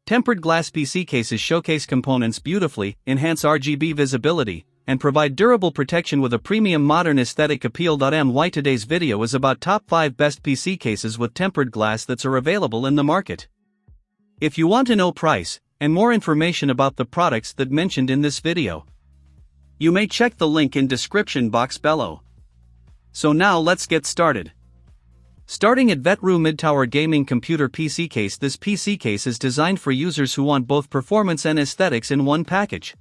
Tempered glass PC cases showcase components beautifully, enhance RGB visibility, and provide durable protection with a premium modern aesthetic appeal. Today's video is about top 5 best PC cases with tempered glass that are available in the market. If you want to know price and more information about the products that mentioned in this video, you may check the link in description box below. So now let's get started. Starting at VetRoo Mid-Tower Gaming Computer PC Case. This PC case is designed for users who want both performance and aesthetics in one package.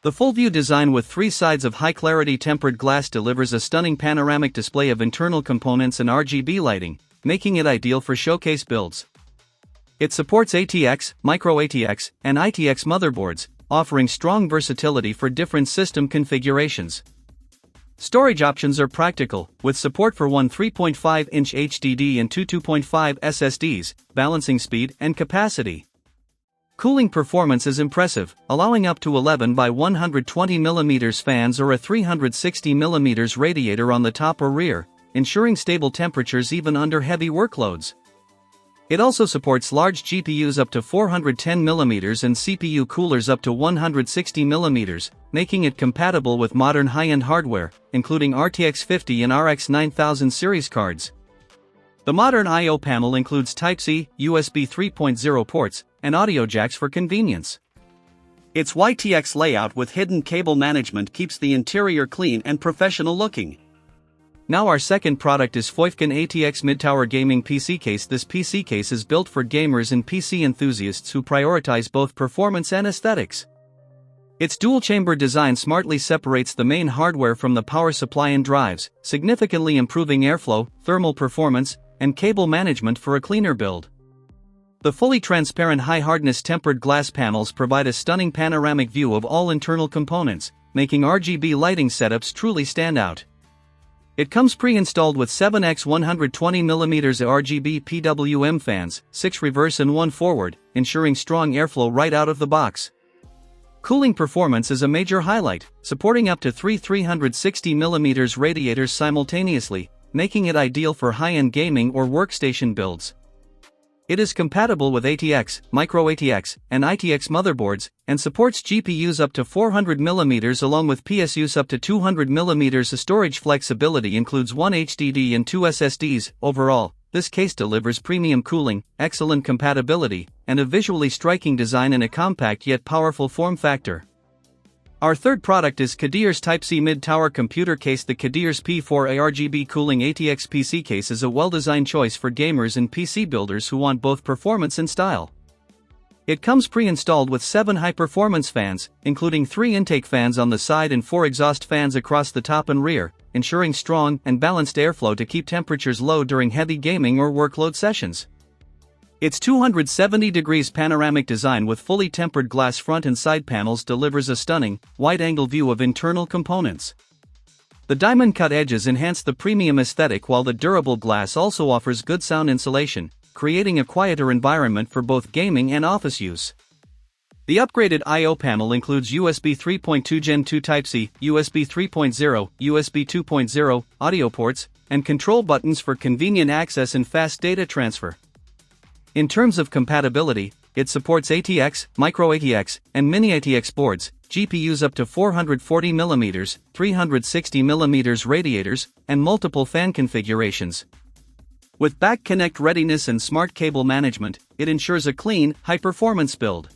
The full-view design with 3 sides of high-clarity tempered glass delivers a stunning panoramic display of internal components and RGB lighting, making it ideal for showcase builds. It supports ATX, Micro ATX, and ITX motherboards, offering strong versatility for different system configurations. Storage options are practical, with support for one 3.5-inch HDD and two 2.5 SSDs, balancing speed and capacity. Cooling performance is impressive, allowing up to 11 by 120 mm fans or a 360 mm radiator on the top or rear, ensuring stable temperatures even under heavy workloads. It also supports large GPUs up to 410 mm and CPU coolers up to 160 mm, making it compatible with modern high-end hardware, including RTX 50 and RX 9000 series cards. The modern I/O panel includes Type-C, USB 3.0 ports, and audio jacks for convenience. Its YTX layout with hidden cable management keeps the interior clean and professional looking. Now our second product is Foifkin ATX Mid-Tower Gaming PC Case. This PC case is built for gamers and PC enthusiasts who prioritize both performance and aesthetics. Its dual-chamber design smartly separates the main hardware from the power supply and drives, significantly improving airflow, thermal performance, and cable management for a cleaner build. The fully transparent high-hardness tempered glass panels provide a stunning panoramic view of all internal components, making RGB lighting setups truly stand out. It comes pre-installed with 7x 120mm RGB PWM fans, 6 reverse and 1 forward, ensuring strong airflow right out of the box. Cooling performance is a major highlight, supporting up to 3 360mm radiators simultaneously, making it ideal for high-end gaming or workstation builds. It is compatible with ATX, Micro ATX, and ITX motherboards, and supports GPUs up to 400mm along with PSUs up to 200mm. The storage flexibility includes one HDD and 2 SSDs. Overall, this case delivers premium cooling, excellent compatibility, and a visually striking design in a compact yet powerful form factor. Our third product is Kadir's Type-C Mid-Tower Computer Case. The Kadir's P4A RGB Cooling ATX PC case is a well-designed choice for gamers and PC builders who want both performance and style. It comes pre-installed with 7 high-performance fans, including 3 intake fans on the side and 4 exhaust fans across the top and rear, ensuring strong and balanced airflow to keep temperatures low during heavy gaming or workload sessions. Its 270 degrees panoramic design with fully tempered glass front and side panels delivers a stunning, wide-angle view of internal components. The diamond-cut edges enhance the premium aesthetic while the durable glass also offers good sound insulation, creating a quieter environment for both gaming and office use. The upgraded I/O panel includes USB 3.2 Gen 2 Type-C, USB 3.0, USB 2.0, audio ports, and control buttons for convenient access and fast data transfer. In terms of compatibility, it supports ATX, Micro ATX, and Mini ATX boards, GPUs up to 440mm, 360mm radiators, and multiple fan configurations. With back connect readiness and smart cable management, it ensures a clean, high-performance build.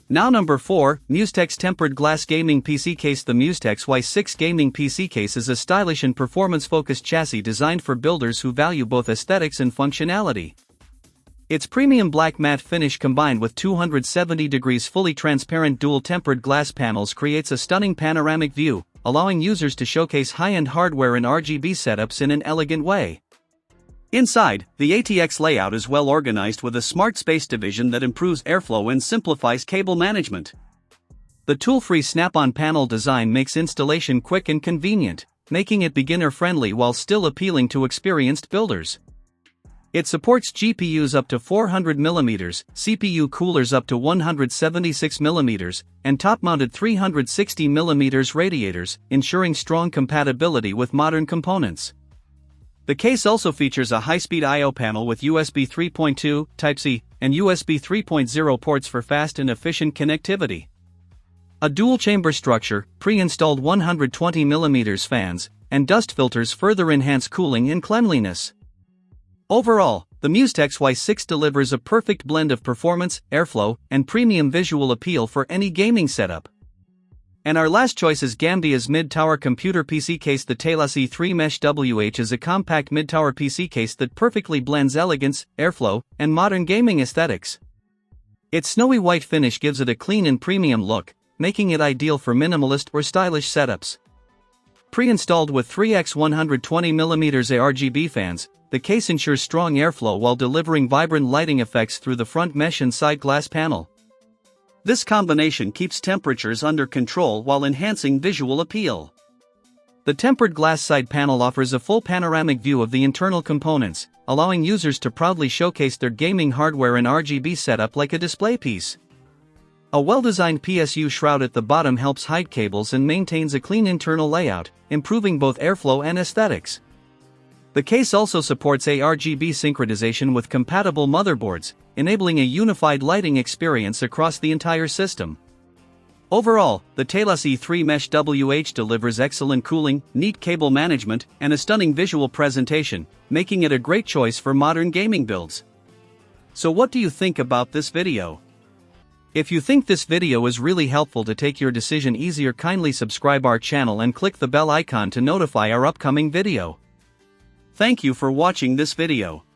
Now number 4, Mustex Tempered Glass Gaming PC Case. The Mustex Y6 Gaming PC Case is a stylish and performance-focused chassis designed for builders who value both aesthetics and functionality. Its premium black matte finish combined with 270 degrees fully transparent dual-tempered glass panels creates a stunning panoramic view, allowing users to showcase high-end hardware and RGB setups in an elegant way. Inside, the ATX layout is well organized with a smart space division that improves airflow and simplifies cable management. The tool-free snap-on panel design makes installation quick and convenient, making it beginner-friendly while still appealing to experienced builders. It supports GPUs up to 400mm, CPU coolers up to 176mm, and top-mounted 360mm radiators, ensuring strong compatibility with modern components. The case also features a high-speed I/O panel with USB 3.2, Type-C, and USB 3.0 ports for fast and efficient connectivity. A dual-chamber structure, pre-installed 120mm fans, and dust filters further enhance cooling and cleanliness. Overall, the Muse XY6 delivers a perfect blend of performance, airflow, and premium visual appeal for any gaming setup. And our last choice is Gamdia's mid-tower computer PC case. The Talos E3 Mesh WH is a compact mid-tower PC case that perfectly blends elegance, airflow, and modern gaming aesthetics. Its snowy white finish gives it a clean and premium look, making it ideal for minimalist or stylish setups. Pre-installed with 3x120mm ARGB fans, the case ensures strong airflow while delivering vibrant lighting effects through the front mesh and side glass panel. This combination keeps temperatures under control while enhancing visual appeal. The tempered glass side panel offers a full panoramic view of the internal components, allowing users to proudly showcase their gaming hardware and RGB setup like a display piece. A well-designed PSU shroud at the bottom helps hide cables and maintains a clean internal layout, improving both airflow and aesthetics. The case also supports ARGB synchronization with compatible motherboards, enabling a unified lighting experience across the entire system. Overall, the Talos E3 Mesh WH delivers excellent cooling, neat cable management, and a stunning visual presentation, making it a great choice for modern gaming builds. So what do you think about this video? If you think this video is really helpful to take your decision easier, kindly subscribe our channel and click the bell icon to notify our upcoming video. Thank you for watching this video.